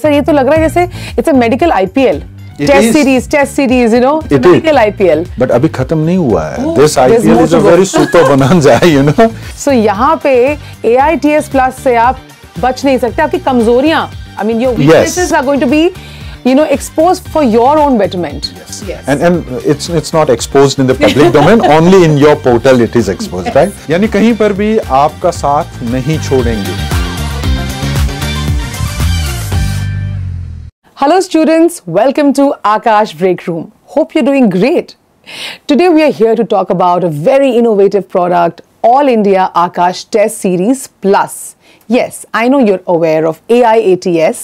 Sir ये तो लग रहा है जैसे it's a medical IPL test series you know medical IPL but अभी खत्म नहीं हुआ है. This IPL is a very super bonanza, you know. So यहाँ पे AIATS प्लस से आप बच नहीं सकते. आपकी कमजोरियां, I mean your weaknesses are going to be exposed for your own betterment. Yes. And it's not exposed in the public domain, only in your portal it is exposed, right? यानी कहीं पर भी आपका साथ नहीं छोड़ेंगे. Hello students, welcome to Aakash Breakroom. Hope you're doing great. Today we are here to talk about a very innovative product, All India Aakash Test Series Plus. Yes, I know you're aware of AIATS,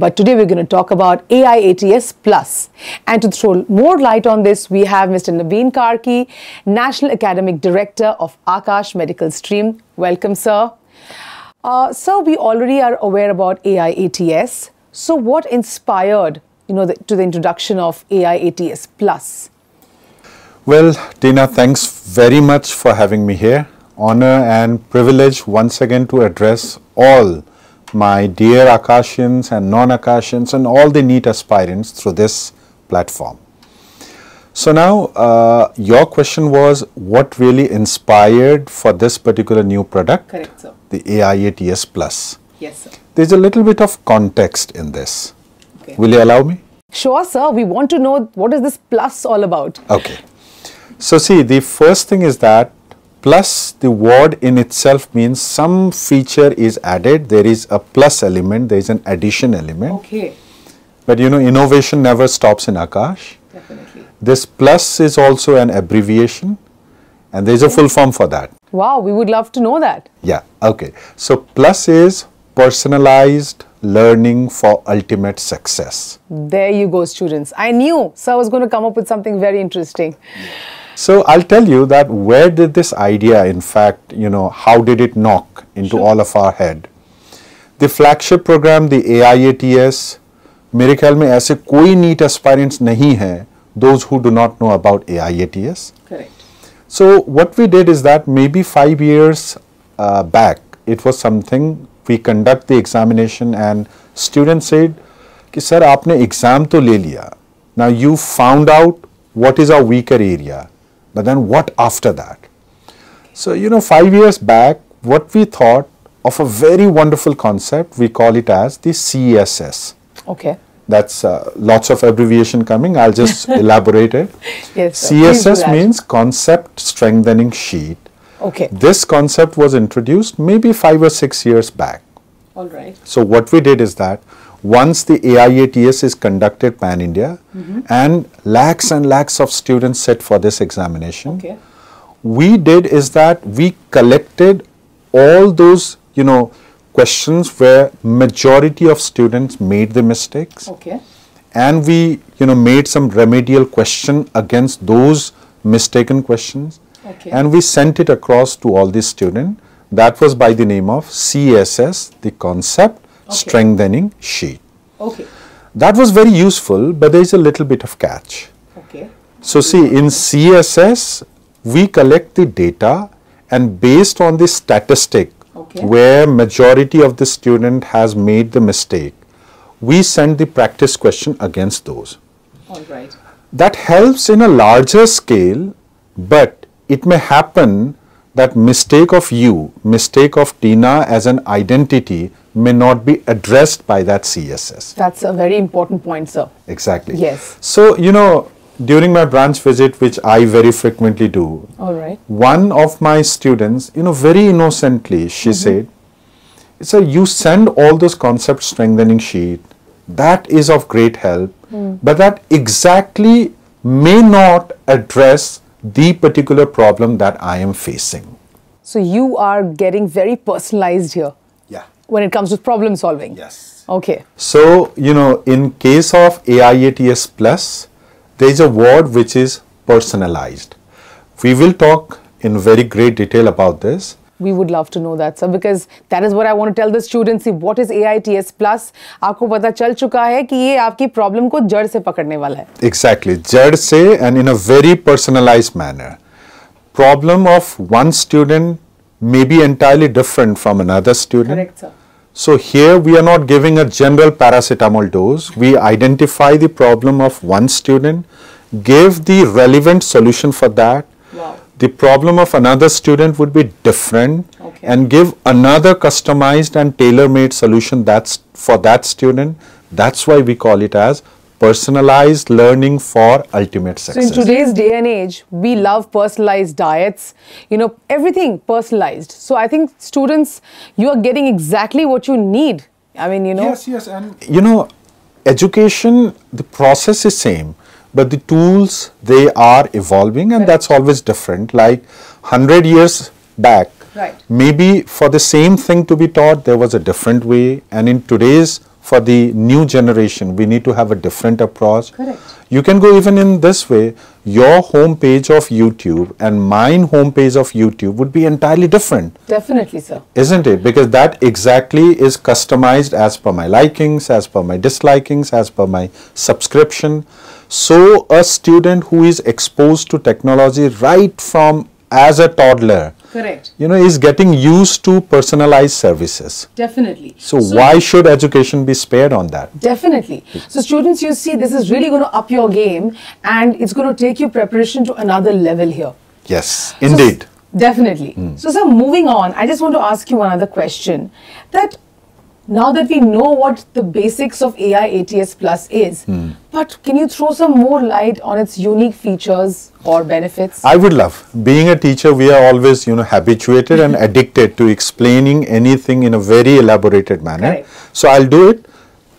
but today we're going to talk about AIATS Plus. And to throw more light on this, we have Mr. Naveen Karki, National Academic Director of Aakash Medical Stream. Welcome, sir. Sir, we already are aware about AIATS. So what inspired, to the introduction of AIATS Plus? Well, Tina, thanks very much for having me here. Honor and privilege once again to address all my dear Akashians and non-Akashians and all the NEET aspirants through this platform. So now, your question was what really inspired for this particular new product? Correct, sir. The AIATS Plus. Yes, sir. There's a little bit of context in this. Okay. Will you allow me? Sure, sir. We want to know what is this plus all about. Okay. So see, the first thing is that plus, the word in itself means some feature is added. There is a plus element. There is an addition element. Okay. But innovation never stops in Aakash. Definitely. This plus is also an abbreviation. And there is a full form for that. Wow, we would love to know that. Yeah, okay. So plus is personalized learning for ultimate success. There you go, students. I knew sir was going to come up with something very interesting. So I'll tell you that where did this idea, in fact, how did it knock into all of our head? The flagship program, the AIATS, मेरे ख्याल में ऐसे कोई NEET aspirants नहीं हैं, those who do not know about AIATS. Correct. So what we did is that maybe 5 years back, it was something we conduct the examination and students said कि sir आपने exam तो ले लिया. Now you found out what is our weaker area, but then what after that? So 5 years back, what we thought of a very wonderful concept, we call it as the CSS. Okay. That's lots of abbreviation coming. I'll just elaborate it. Yes. CSS means Concept Strengthening Sheet. Okay. This concept was introduced maybe 5 or 6 years back. All right. So what we did is that once the AIATS is conducted pan-India and lakhs of students sit for this examination, okay, we did is that we collected all those, questions where majority of students made the mistakes. Okay. And we, made some remedial question against those mistaken questions. Okay. And we sent it across to all the students. That was by the name of CSS, the Concept Strengthening Sheet. Okay. That was very useful, but there is a little bit of catch. Okay. So see, in CSS, we collect the data and based on the statistic, where majority of the student has made the mistake, we send the practice question against those. All right. That helps in a larger scale, but it may happen that mistake of you, mistake of Tina as an identity may not be addressed by that CSS. That's a very important point, sir. Exactly. Yes. So, during my branch visit, which I very frequently do, all right, one of my students, very innocently, she said, "Sir, you send all those concept strengthening sheet, that is of great help, but that exactly may not address the particular problem that I am facing." So you are getting very personalized here. Yeah. When it comes to problem solving. Yes. Okay. So, in case of AIATS Plus, there is a word which is personalized. We will talk in very great detail about this. We would love to know that, sir, because that is what I want to tell the students. See, what is AIATS Plus? आपको पता चल चुका है कि ये आपकी problem को जड़ से पकड़ने वाला है. Exactly, जड़ से and in a very personalized manner. Problem of one student may be entirely different from another student. Correct, sir. So here we are not giving a general paracetamol dose. We identify the problem of one student, give the relevant solution for that. Wow. The problem of another student would be different, and give another customized and tailor-made solution that's for that student. That's why we call it as personalized learning for ultimate success. So in today's day and age, we love personalized diets, everything personalized. So I think students, you are getting exactly what you need. I mean, Yes, and education, the process is same, but the tools, they are evolving, and that's always different. Like 100 years back, maybe for the same thing to be taught, there was a different way, and in today's, for the new generation, we need to have a different approach. Correct. You can go even in this way. Your homepage of YouTube and mine homepage of YouTube would be entirely different. Definitely, sir. Isn't it? Because that exactly is customized as per my likings, as per my dislikings, as per my subscription. So a student who is exposed to technology right from as a toddler, correct, is getting used to personalized services. Definitely. So why should education be spared on that? Definitely. So students, you see, this is really going to up your game, and it's going to take your preparation to another level here. Yes, indeed. So, definitely. So sir, moving on, I just want to ask you another question. That now that we know what the basics of AIATS Plus is, but can you throw some more light on its unique features or benefits? I would love. Being a teacher, we are always, habituated and addicted to explaining anything in a very elaborated manner. Correct. So I'll do it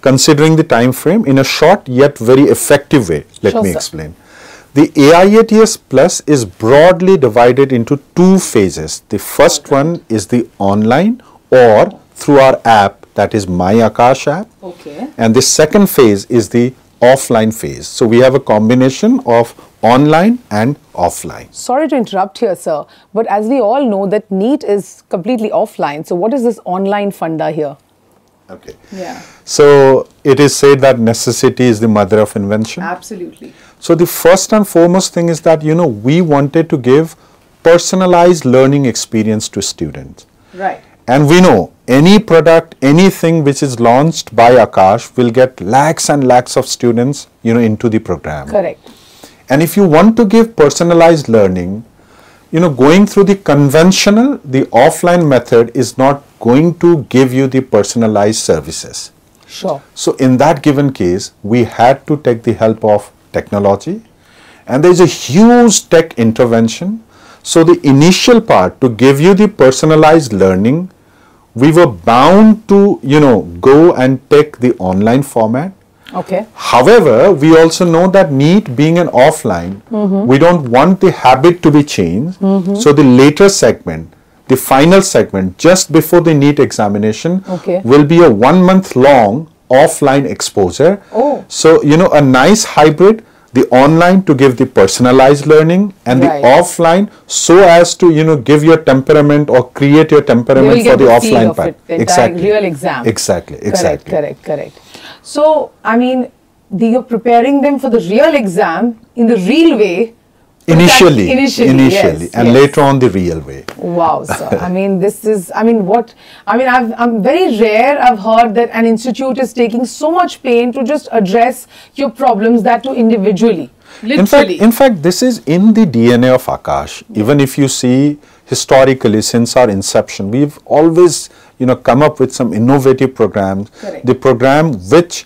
considering the time frame in a short yet very effective way. Let me explain. The AIATS Plus is broadly divided into two phases. The first one is the online or through our app, that is My Aakash app. Okay. And the second phase is the offline phase. So we have a combination of online and offline. Sorry to interrupt here, sir, but as we all know that NEET is completely offline. So what is this online funda here? Okay. Yeah. So it is said that necessity is the mother of invention. Absolutely. So the first and foremost thing is that, we wanted to give personalized learning experience to students. Right. And we know any product, anything which is launched by Aakash will get lakhs and lakhs of students, into the program. Correct. And if you want to give personalized learning, going through the conventional, the offline method is not going to give you the personalized services. Sure. So in that given case, we had to take the help of technology, and there is a huge tech intervention. So the initial part, to give you the personalized learning, we were bound to, go and take the online format. Okay. However, we also know that NEET being an offline, we don't want the habit to be changed. So the later segment, the final segment, just before the NEET examination, will be a 1 month long offline exposure. Oh. So, a nice hybrid. The online to give the personalized learning, and the offline so as to, give your temperament or create your temperament for the offline part. Exactly. Real exam. Exactly. Correct. So, I mean, you're preparing them for the real exam in the real way. Initially, yes, and later on the real way. Wow, sir. I mean, I'm very rare. I've heard that an institute is taking so much pain to just address your problems, that too individually. Literally. In fact, this is in the DNA of Aakash. Even if you see historically, since our inception, we've always, come up with some innovative programs. Correct. The program which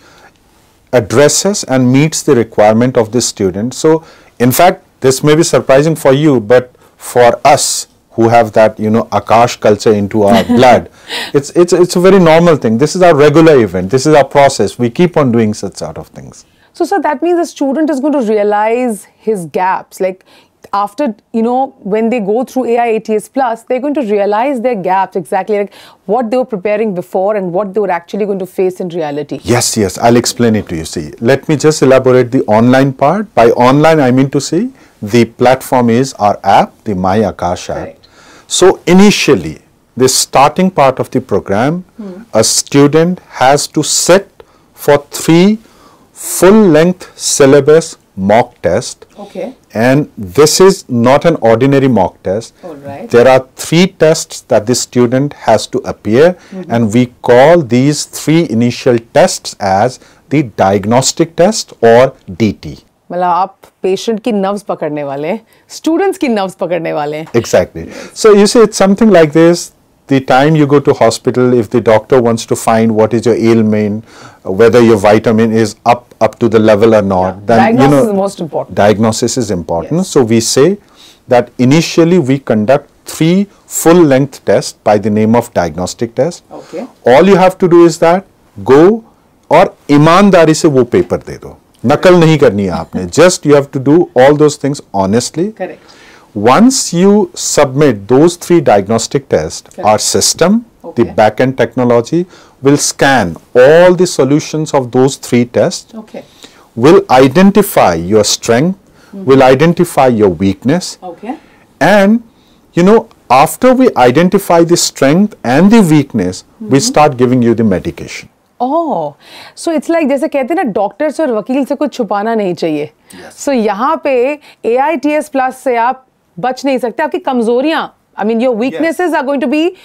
addresses and meets the requirement of the student. So, in fact, this may be surprising for you, but for us who have that, Aakash culture into our blood, it's a very normal thing. This is our regular event. This is our process. We keep on doing such sort of things. So, sir, that means the student is going to realize his gaps. Like after, when they go through AIATS Plus, they're going to realize their gaps, exactly like what they were preparing before and what they were actually going to face in reality. Yes, I'll explain it to you. See, let me just elaborate the online part. By online, I mean to say the platform is our app, the My Aakash app. Correct. So initially, the starting part of the program, a student has to sit for 3 full-length syllabus mock test. Okay. And this is not an ordinary mock test. All right. There are 3 tests that the student has to appear, and we call these 3 initial tests as the diagnostic test or DT. मतलब आप patient की nerves पकड़ने वाले हैं, students की nerves पकड़ने वाले हैं. Exactly. So you see, it's something like this. The time you go to hospital, if the doctor wants to find what is your ailment, whether your vitamin is up to the level or not, then Diagnosis is most important. Diagnosis is important. Yes. So we say that initially we conduct 3 full-length tests by the name of diagnostic test. Okay. All you have to do is that go और ईमानदारी से वो paper दे दो. नकल नहीं करनी है आपने. Just you have to do all those things honestly. Correct. Once you submit those 3 diagnostic tests, Correct. our system, Okay. the back-end technology, will scan all the solutions of those 3 tests, Okay. will identify your strength, will identify your weakness, Okay. and after we identify the strength and the weakness, we start giving you the medication. Oh, so it's like जैसे कहते हैं ना, doctors और वकील से कुछ छुपाना नहीं चाहिए. So यहाँ पे AIATS Plus से आप बच नहीं सकते. आपकी कमजोरियां, I mean, your weaknesses are going to be,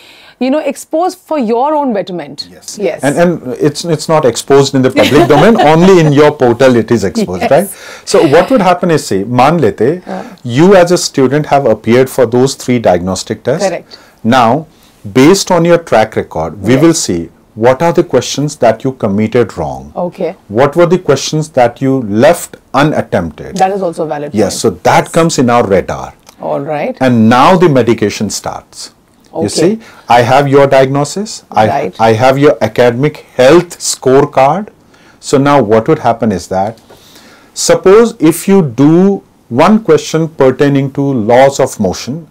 exposed for your own betterment. Yes. And it's not exposed in the public domain. Only in your portal it is exposed, Yes. right? So what would happen is, say, मान लेते, you as a student have appeared for those 3 diagnostic tests. Correct. Now, based on your track record, we will see what are the questions that you committed wrong. Okay. What were the questions that you left unattempted? That is also a valid. Yes, so that comes in our radar. All right. And now the medication starts. You Okay. see, I have your diagnosis, Right. I have your academic health scorecard. So now what would happen is that, suppose if you do one question pertaining to laws of motion,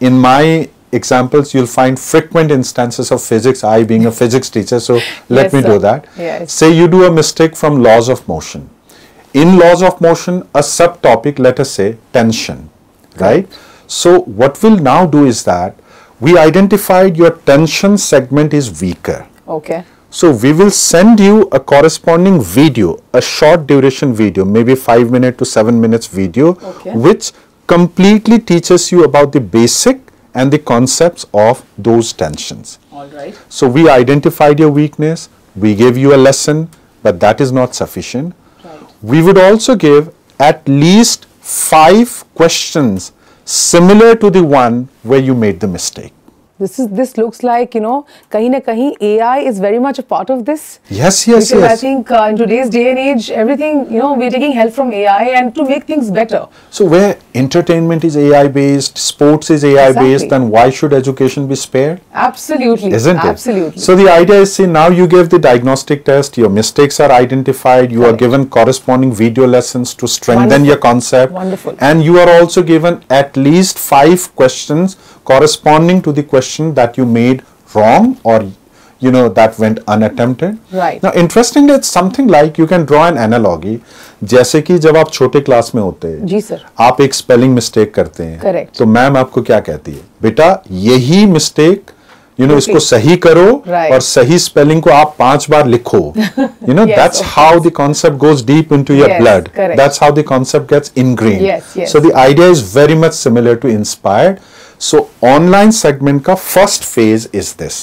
in my examples you'll find frequent instances of physics, I being a physics teacher, so let Yes, me sir. do that. Yes. Say you do a mistake from laws of motion. In laws of motion, a subtopic, let us say tension, right? So what we'll now do is that we identified your tension segment is weaker. Okay. So we will send you a corresponding video, a short duration video, maybe 5 minutes to 7 minutes video, Okay. which completely teaches you about the basic and the concepts of those tensions. All right. So we identified your weakness, we gave you a lesson, but that is not sufficient. Right. We would also give at least 5 questions similar to the one where you made the mistake. This looks like, kahin na kahin AI is very much a part of this. Yes. Because I think in today's day and age, everything, we're taking help from AI and to make things better. So where entertainment is AI based, sports is AI based, Exactly. then why should education be spared? Absolutely. Isn't it? Absolutely. So the idea is, see, now you gave the diagnostic test, your mistakes are identified, you are Correct. given corresponding video lessons to strengthen Wonderful. your concept. Wonderful. And you are also given at least 5 questions corresponding to the question that you made wrong or that went unattempted. Right. Now interestingly, it's something like, you can draw an analogy. जैसे कि जब आप छोटे class में होते हैं, जी sir, आप एक स्पेलिंग मिस्टेक करते हैं, Correct. तो मैम आपको क्या कहती है, बेटा यही मिस्टेक इसको सही करो, Right. और सही स्पेलिंग को आप 5 बार लिखो. Yes, That's of how the concept goes deep into your Yes, blood. correct. That's how the concept gets ingrained. Yes. So the idea is very much similar to Inspired. So online segment का first phase is this.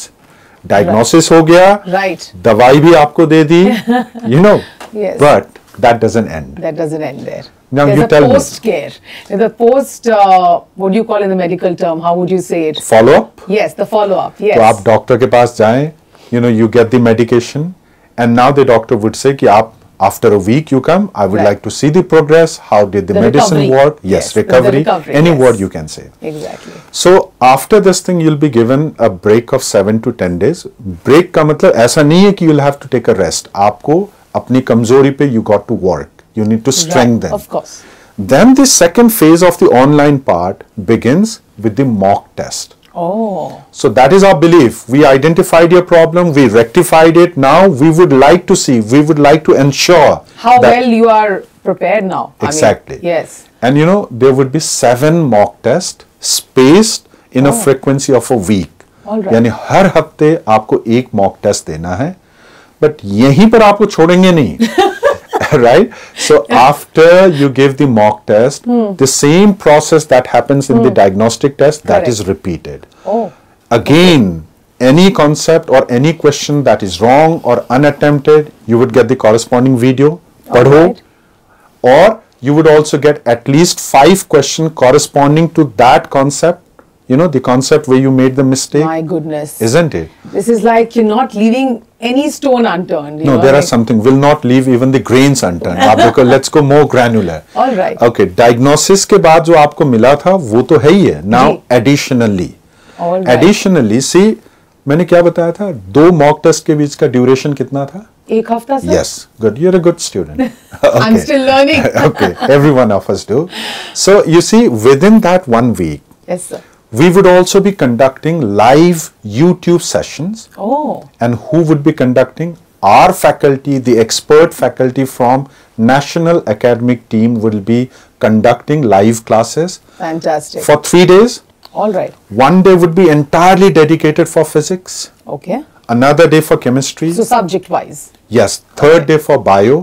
Diagnosis हो गया, Right. दवाई भी आपको दे दी, Yes. but that doesn't end. That doesn't end there. Now There's you a tell me. post-care. There's a post, what do you call in the medical term? How would you say it? Follow up. Yes, the follow-up. Yes. तो आप doctor के पास जाएं, you get the medication, and now the doctor would say कि आप after a week you come, I would Right. like to see the progress, how did the medicine recovery. work? Yes, Yes, the recovery, recovery, any yes. word you can say. Exactly. So after this thing you'll be given a break of 7 to 10 days. Break का मतलब ऐसा नहीं है कि you'll have to take a rest. आपको अपनी कमजोरी पे you got to work. You need to strengthen. Right. Of course. Then the second phase of the online part begins with the mock test. Oh. So that is our belief. We identified your problem, we rectified it. Now we would like to see, we would like to ensure How that well you are prepared now. Exactly. I mean, yes. And there would be 7 mock tests spaced in a frequency of a week. All right. यानी हर हफ्ते आपको एक mock test देना है, but यहीं पर आपको छोड़ेंगे नहीं. right? So after you give the mock test, the same process that happens in the diagnostic test, that Correct. is repeated. Oh. Again, any concept or any question that is wrong or unattempted, you would get the corresponding video, padho, Alright. or you would also get at least 5 questions corresponding to that concept, you know, the concept where you made the mistake. My goodness. Isn't it? This is like you're not leaving any stone unturned. You No, know, there are like- something, will not leave even the grains unturned. आप देखो, let's go more granular. All right. Okay, diagnosis के बाद जो आपको मिला था, वो तो है ही है. Now, जी. additionally. All right. Additionally, see, मैंने क्या बताया था? 2 mock test के बीच का duration कितना था? एक हफ्ता sir? Yes, good. You're a good student. I'm still learning. Okay, every one of us do. So, you see, within that 1 week, Yes, sir. we would also be conducting live YouTube sessions. Oh, And who would be conducting? Our faculty, the expert faculty from National Academic Team will be conducting live classes fantastic. for 3 days. All right. One day would be entirely dedicated for physics, Okay. another day for chemistry, So subject wise. yes, third day for bio.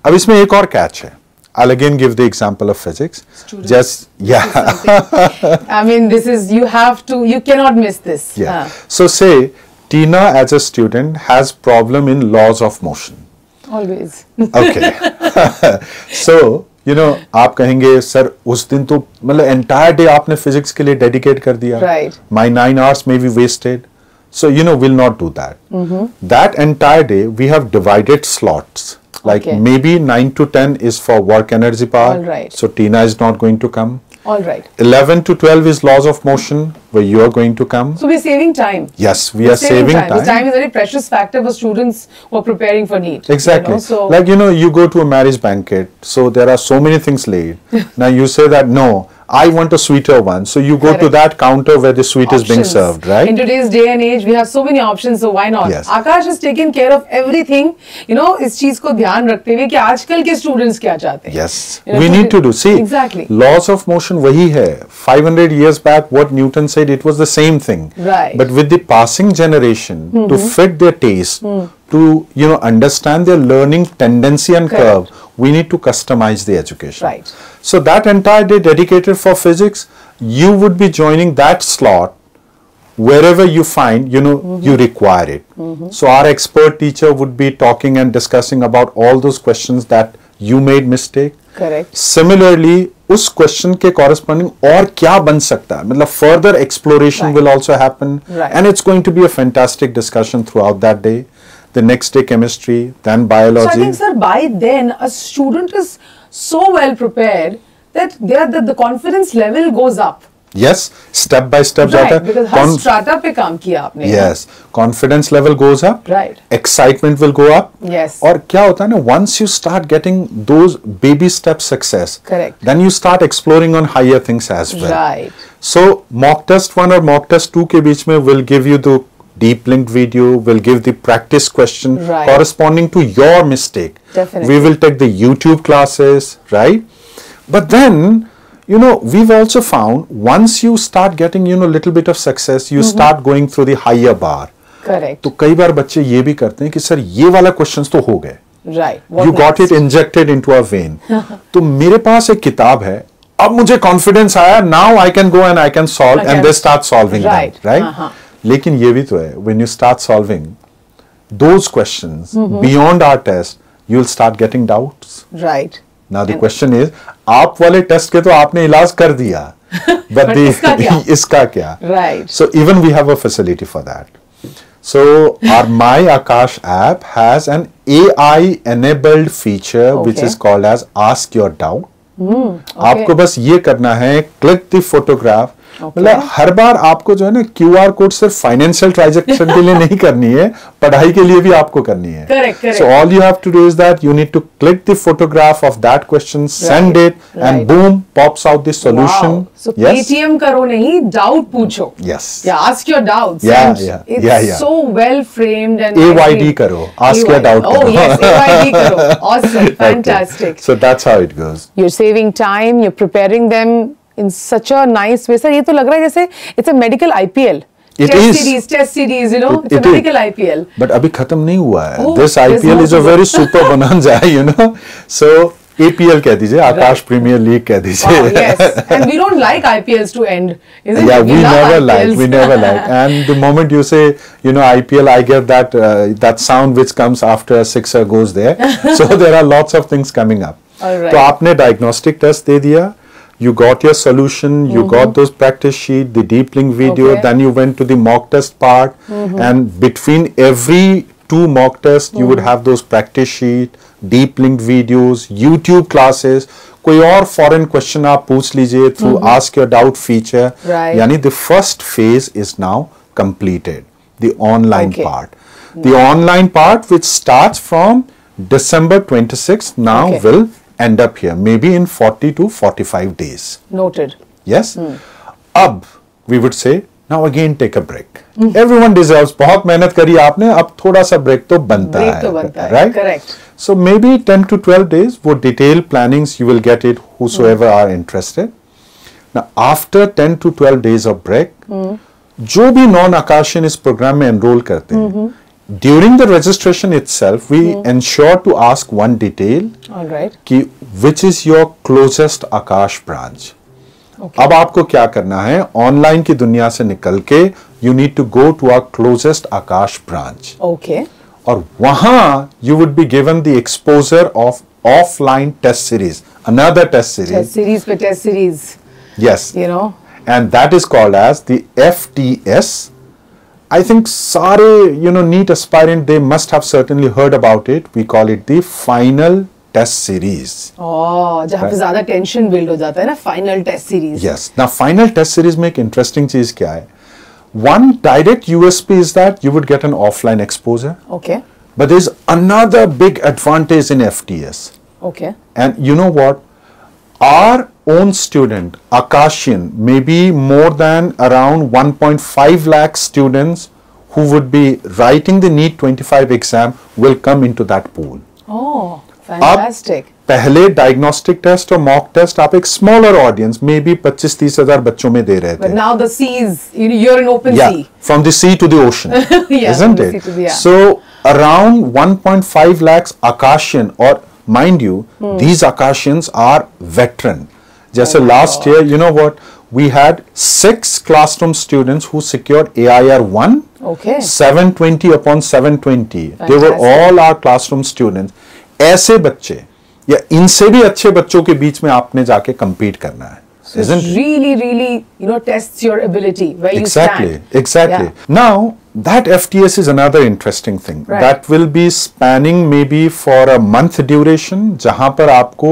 अब इसमें एक और catch है. I'll again give the example of physics. Students. Just, yeah. I mean, this is, you have to, you cannot miss this. Yeah. So say Tina as a student has problem in laws of motion. Always. Okay. So, you know, आप कहेंगे sir उस दिन तो मतलब entire day आपने physics के लिए dedicate कर दिया. Right. My 9 hours may be wasted. So, you know, we'll not do that. That entire day we have divided slots. Like Okay. maybe 9 to 10 is for work energy part. All right. So Tina is not going to come. All right. 11 to 12 is laws of motion where you are going to come. So we're saving time. Yes, we are saving time. This time is a very precious factor for students who are preparing for NEET. Exactly. You know, so Like, you know, you go to a marriage banquet, so there are so many things laid. Now you say that, no, I want a sweeter one. So you go to Correct. that counter where the sweet is being options. served, right? In today's day and age, we have so many options, so why not? Yes. Aakash has taken care of everything. You know, इस चीज को ध्यान रखते हुए कि आजकल के students क्या चाहते हैं. Yes, You know, we so need the- to do. See, Exactly. laws of motion वही है. 500 years back, what Newton said, it was the same thing. Right. But with the passing generation, to fit their taste, to, you know, understand their learning tendency and Correct. curve, we need to customize the education. Right. So that entire day dedicated for physics, you would be joining that slot wherever you find, you know, you require it. So our expert teacher would be talking and discussing about all those questions that you made mistake. Correct. Similarly, उस question के corresponding और क्या बन सकता है, मतलब further exploration Right. will also happen, Right. and it's going to be a fantastic discussion throughout that day. The next day chemistry, then biology. So I think, sir, by then a student is so well prepared that the confidence level goes up. Yes, step by step जाता Right, है. because her strata पे काम किया आपने. Yes, confidence level goes up. Right. Excitement will go up. Yes. और क्या होता है ना, once you start getting those baby step success, Correct. then you start exploring on higher things as well. Right. So mock test 1 और mock test 2 के बीच में will give you the deep linked video, will give the practice question Right. corresponding to your mistake. Definitely. We will take the YouTube classes, right? But then, you know, we've also found once you start getting, you know, little bit of success, you start going through the higher bar. Correct. तो कई बार बच्चे ये भी करते हैं कि sir ये वाला क्वेश्चंस तो हो गए, Right. What you got next? it injected into a vein. तो मेरे पास एक किताब है, अब मुझे कॉन्फिडेंस आया, now I can go and I can solve, I and can- they start solving Right. them, right? लेकिन ये भी तो है, when you start solving those questions beyond our test, you'll start getting doubts. Right. Now the question is, आप वाले test के तो आपने इलाज कर दिया, but But the इसका क्या? इसका क्या? Right. So even we have a facility for that. So our My Aakash app has an AI enabled feature which Okay. is called as Ask Your Doubt. Okay. आपको बस ये करना है, click the photograph. मतलब हर बार आपको जो है ना QR कोड सिर्फ फाइनेंशियल ट्रांजैक्शन के लिए नहीं करनी है, पढ़ाई के लिए भी आपको करनी है. Correct, correct. So all you have to do is that you need to click the photograph of that question, send Right, it, and right. boom, pops out the solution. Wow. So Yes. PTM करो नहीं, doubt पूछो. Yes. Yeah, ask your doubts. Yeah, and yeah, It's yeah. so well framed and AYD nicely- करो, ask your AYD. doubt Oh करो. yes, AYD करो. Awesome, Okay. fantastic. So that's how it goes. You're saving time. You're preparing them in such a nice way. Sir, ये तो लग रहा है जैसे it's a medical IPL. test series, you know, it's a medical IPL. But अभी खत्म नहीं हुआ है. Oh, This IPL is a very super bonanza, you know. So APL कह दीजिए, आकाश प्रीमियर लीग कह दीजिए. Wow, yes. And we don't like IPLs to end, isn't Yeah, it? we never IPLs. like. We never like. And the moment you say, you know, IPL, I get that that sound which comes after a sixer goes there. So there are lots of things coming up. All right. तो आपने diagnostic test दे दिया. You got your solution. You got those practice sheet, the deep link video. Okay. Then you went to the mock test part, and between every 2 mock tests, you would have those practice sheet, deep link videos, YouTube classes. कोई और foreign question आप पूछ लीजिए through ask your doubt feature. Right. यानी the first phase is now completed. The online Okay. part. The online part which starts from December 26th now Okay. will end up here, maybe in 40 to 45 days. Noted. Yes? Ab, we would say, now again take a break. Everyone deserves, बहुत मेहनत करी आपने, अब थोड़ा सा break तो बनता Break है. तो बनता है, right? correct. So maybe 10 to 12 days, वो detailed plannings, you will get it, whosoever are interested. Now after 10 to 12 days of break, जो भी non-Akashian इस program में enroll करते हैं, during the registration itself, we ensure to ask one detail, All right. कि which is your closest Akash branch. Okay. अब आपको क्या करना है, ऑनलाइन की दुनिया से निकल के you need to go to our closest Akash branch. Okay. और वहां you would be given the exposure of offline test series, another test series. Test series पे test series, Yes. you know. And that is called as the FTS. I think सारे, you know, NEET aspirant, they must have certainly heard about it. We call it the final test series. Oh, जहाँ पे ज़्यादा tension build हो जाता है ना, final test series. Yes. Now final test series में एक interesting चीज क्या है? One direct USP is that you would get an offline exposure. Okay. But there's another big advantage in FTS. Okay. And you know what? Our own student, Akashian, maybe more than around 1.5 lakh students who would be writing the NEET 25 exam will come into that pool. Oh, fantastic. पहले diagnostic test और mock test आप एक smaller audience में भी 25-30 हजार बच्चों में दे रहे थे. But now the seas, you're in open Yeah, sea. from the sea to the ocean, Yeah, isn't from the it? sea to the- yeah. So around 1.5 lakhs Akashian, or mind you, these Akashians are veteran. Just Oh my last God. year, you know what? We had 6 classroom students who secured AIR 1. Okay. 720 upon 720. They were Fantastic. all our classroom students. ऐसे बच्चे या इनसे भी अच्छे बच्चों के बीच में आपने जाके compete करना है. So it Isn't it? really, you know, tests your ability where you stand. Exactly. Yeah. Now, that FTS is another interesting thing. Right. That will be spanning maybe for a month duration, जहां पर आपको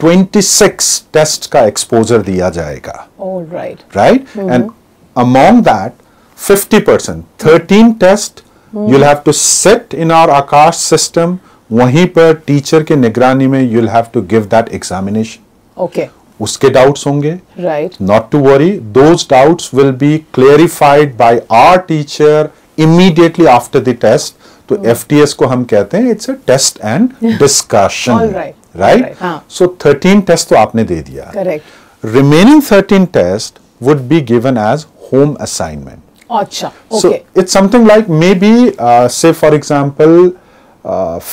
26 test का exposure दिया जाएगा. All right. Right? And among that, 50%, 13 test, you'll have to sit in our Aakash system. वहीं पर teacher के निगरानी में you'll have to give that examination. Okay. उसके डाउट्स होंगे. Right. Not to worry, those doubts will be clarified by our teacher immediately after the test. तो FTS को हम कहते हैं it's a test and discussion. All right. Right? All right. हाँ. So 13 tests तो आपने दे दिया. Correct. Remaining 13 tests would be given as home assignment. अच्छा. So Okay. it's something like maybe say for example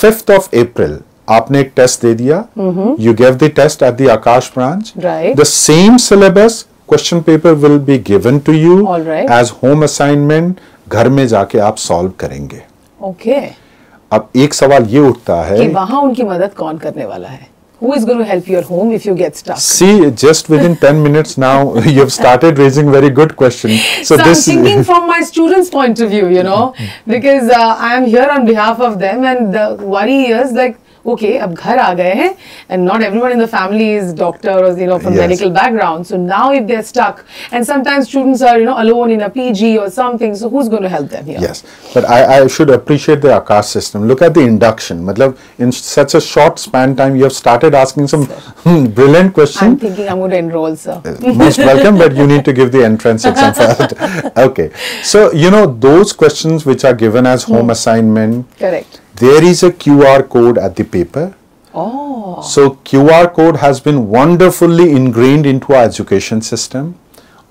5th of April आपने एक test दे दिया. You gave the test at the Aakash branch. Right. The same syllabus question paper will be given to you All right. as home assignment. घर में जाके आप solve करेंगे. Okay. अब एक सवाल ये उठता कि है. वहाँ उनकी मदद कौन करने वाला है? Who is going to help you at home if you get stuck? See, just within 10 minutes now, you've started raising very good questions. So I'm thinking from my students' point of view, you know, because I am here on behalf of them, and the worry is like, okay, अब घर आ गए हैं, and not everyone in the family is doctor or you know from Yes. medical background. So now if they're stuck, and sometimes students are you know alone in a PG or something, so who's going to help them here? Yes, but I should appreciate the Aakash system. Look at the induction. मतलब in such a short span time, you have started asking some brilliant I'm questions. thinking I'm going to enroll, sir. Most welcome, but you need to give the entrance exam first. Okay, so you know those questions which are given as home assignment. Correct. There is a QR code at the paper. Oh. So QR code has been wonderfully ingrained into our education system.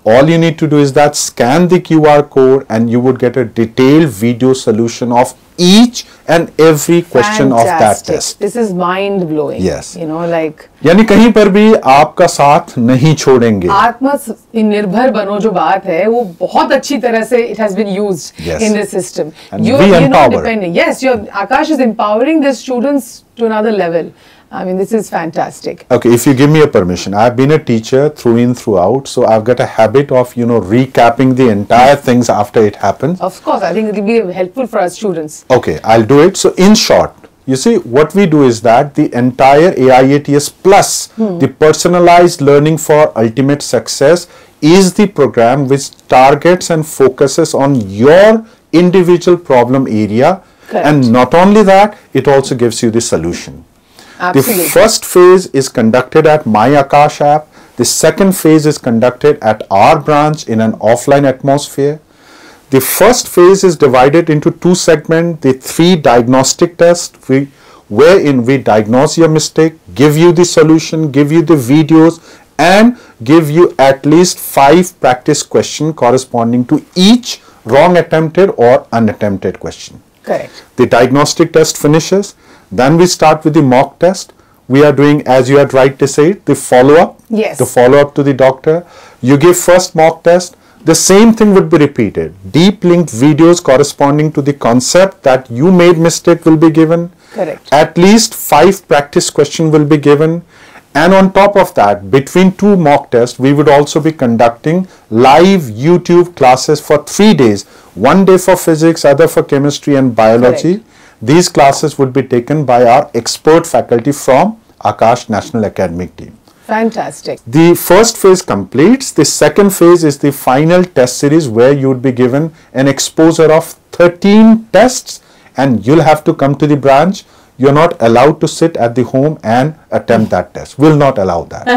all you need to do is that scan the QR code and you would get a detailed video solution of each and every question of that test. This is mind blowing. Yes. You know, like. यानी कहीं पर भी आपका साथ नहीं छोड़ेंगे. आत्मनिर्भर बनो जो बात है वो बहुत अच्छी तरह से it has been used yes. in this system. And you're not dependent. Yes, Aakash is empowering the students to another level. I mean, this is fantastic. Okay, if you give me a permission, I've been a teacher through and throughout, so I've got a habit of, recapping the entire things after it happens. Of course, I think it will be helpful for our students. Okay, I'll do it. So, in short, you see, what we do is that the entire AIATS Plus, the Personalized Learning for Ultimate Success, is the program which targets and focuses on your individual problem area. Correct. And not only that, it also gives you the solution. Absolutely. The first phase is conducted at My Aakash app. The second phase is conducted at our branch in an offline atmosphere. The first phase is divided into two segments, the 3 diagnostic tests, wherein we diagnose your mistake, give you the solution, give you the videos, and give you at least 5 practice questions corresponding to each wrong attempted or unattempted question. Correct. The diagnostic test finishes. Then we start with the mock test. We are doing, as you had right to say, the follow-up. Yes. The follow-up to the doctor. You give first mock test. The same thing would be repeated. Deep linked videos corresponding to the concept that you made mistake will be given. Correct. At least 5 practice questions will be given. And on top of that, between 2 mock tests, we would also be conducting live YouTube classes for 3 days. 1 day for physics, other for chemistry and biology. Correct. These classes would be taken by our expert faculty from Aakash National Academic Team. Fantastic. The first phase completes. The second phase is the final test series where you would be given an exposure of 13 tests and you'll have to come to the branch. You're not allowed to sit at the home and attempt that test. We'll not allow that.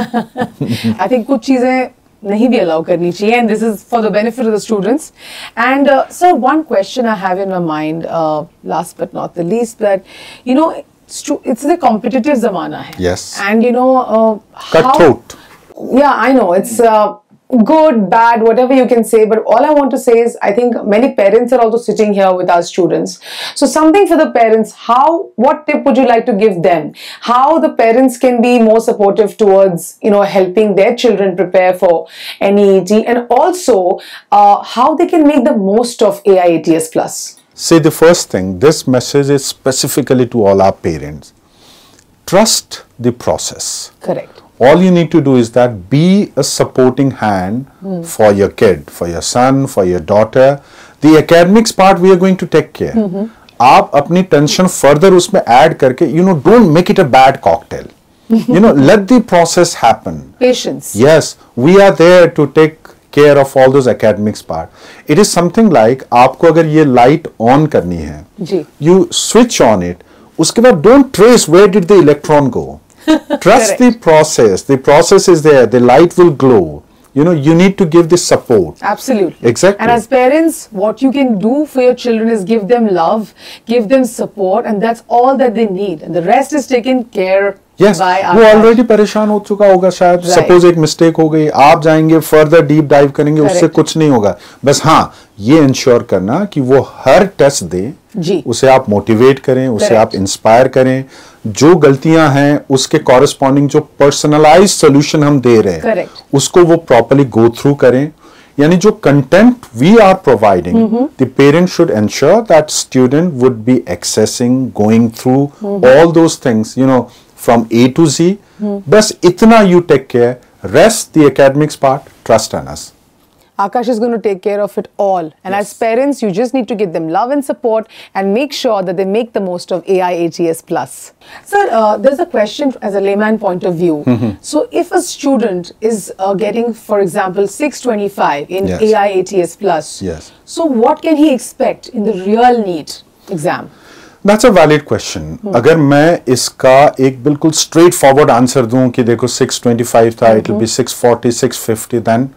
I think कुछ चीजें नहीं भी allow करनी चाहिए, and this is for the benefit of the students. And so one question I have in my mind, last but not the least, that it's a competitive zamana hai. Yes. And cutthroat. Yeah, I know it's good, bad, whatever you can say, but all I want to say is I think many parents are also sitting here with our students. So something for the parents, what tip would you like to give them? How the parents can be more supportive towards, helping their children prepare for NEET, and also how they can make the most of AIATS Plus. See, the first thing, this message is specifically to all our parents. Trust the process. Correct. All you need to do is that be a supporting hand for your kid, for your son, for your daughter. The academics part we are going to take care. आप अपनी tension further उसमें add करके, don't make it a bad cocktail. Let the process happen. Patience. Yes, we are there to take care of all those academics part. It is something like आपको अगर ये light on करनी है, you switch on it. उसके बाद don't trace where did the electron go. Trust the process. The process is there. The light will glow. You need to give the support. Absolutely. Exactly. And as parents, what you can do for your children is give them love, give them support, and that's all that they need. And the rest is taken care yes. by us. वो already परेशान हो चुका होगा शायद. Suppose एक mistake हो गई, आप जाएंगे further deep dive करेंगे, उससे कुछ नहीं होगा. बस हाँ, ये ensure करना कि वो हर test दे, उसे आप motivate करें, उसे आप inspire करें. जो गलतियां हैं उसके corresponding जो personalized solution हम दे रहे हैं, उसको वो properly go through करें. यानी जो content we are providing, the parent should ensure that student would be accessing, going through all those things, from A to Z. बस इतना you take care. Rest the academics part, trust on us. Aakash is going to take care of it all. And as parents, you just need to give them love and support and make sure that they make the most of AIATS Plus. Sir, there's a question as a layman point of view. So if a student is getting, for example, 625 in AIATS Plus, so what can he expect in the real NEET exam? That's a valid question. अगर मैं इसका एक बिल्कुल straight forward answer दूं कि देखो 625 था, it will be 640, 650, then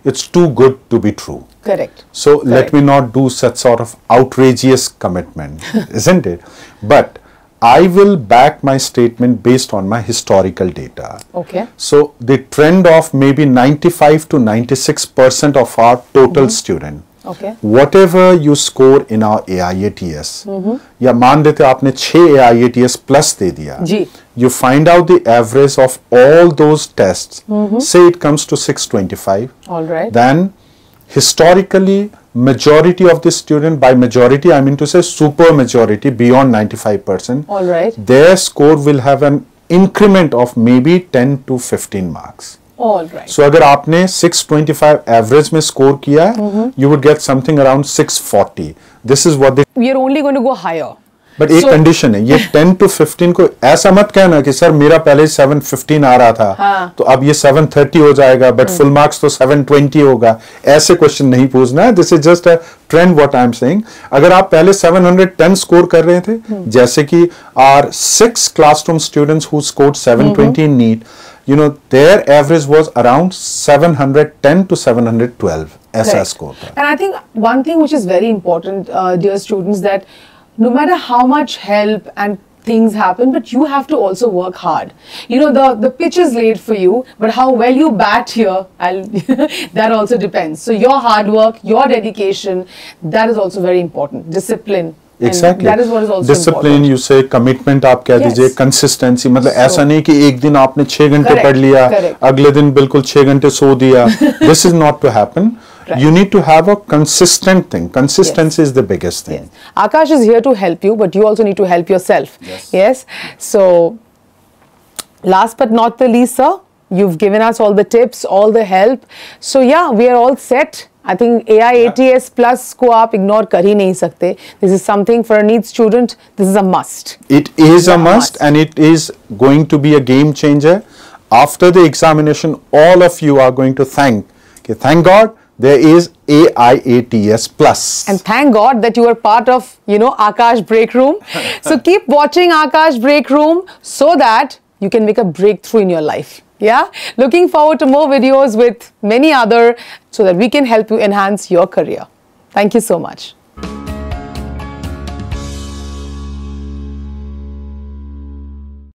it's too good to be true. Correct. So let me not do such sort of outrageous commitment, isn't it? But I will back my statement based on my historical data. Okay. So the trend of maybe 95 to 96% of our total student, Okay. whatever you score in our AIATS, या मान लेते आपने 6 AIATS plus दे दिया, जी. you find out the average of all those tests, say it comes to 625, All right. then historically majority of the student, by majority I mean to say super majority beyond 95%, All right. their score will have an increment of maybe 10 to 15 marks. All right. So अगर आपने 625 average में score किया है, you would get something around 640. This is what they. We are only going to go higher. But एक condition है, ये 10 to 15 को ऐसा मत कहना कि सर मेरा पहले 715 आ रहा था, हाँ. तो अब ये 730 हो जाएगा, बट फुल मार्क्स तो 720 होगा. ऐसे क्वेश्चन नहीं पूछना है. This is just a trend what I am saying. अगर आप पहले 710 स्कोर कर रहे थे, जैसे कि our 6 classroom students who scored 720 in NEET, you know, their average was around 710 to 712 ऐसा स्कोर था. And I think one thing which is very important, dear students, that no matter how much help and things happen, but you have to also work hard. You know, the pitch is laid for you, but how well you bat here, that also depends. So your hard work, your dedication, that is also very important. Discipline. Exactly. That is what is also Discipline, important. you say, commitment आप कह दीजिए, consistency, मतलब ऐसा नहीं कि एक दिन आपने 6 घंटे पढ़ लिया, अगले दिन बिल्कुल 6 घंटे सो दिया. This is not to happen. Right. You need to have a consistent thing. Consistency is the biggest thing. Yes. Aakash is here to help you, but you also need to help yourself. Yes. So, last but not the least, sir, you've given us all the tips, all the help. So, yeah, we are all set. I think AIATS Plus को आप ignore कर ही नहीं सकते. This is something for a NEET student. This is a must. It is a must, and it is going to be a game changer. After the examination, all of you are going to thank God, there is AIATS Plus. And thank God that you are part of, you know, Aakash Breakroom. So keep watching Aakash Breakroom so that you can make a breakthrough in your life. Yeah, looking forward to more videos with many other so that we can help you enhance your career. Thank you so much.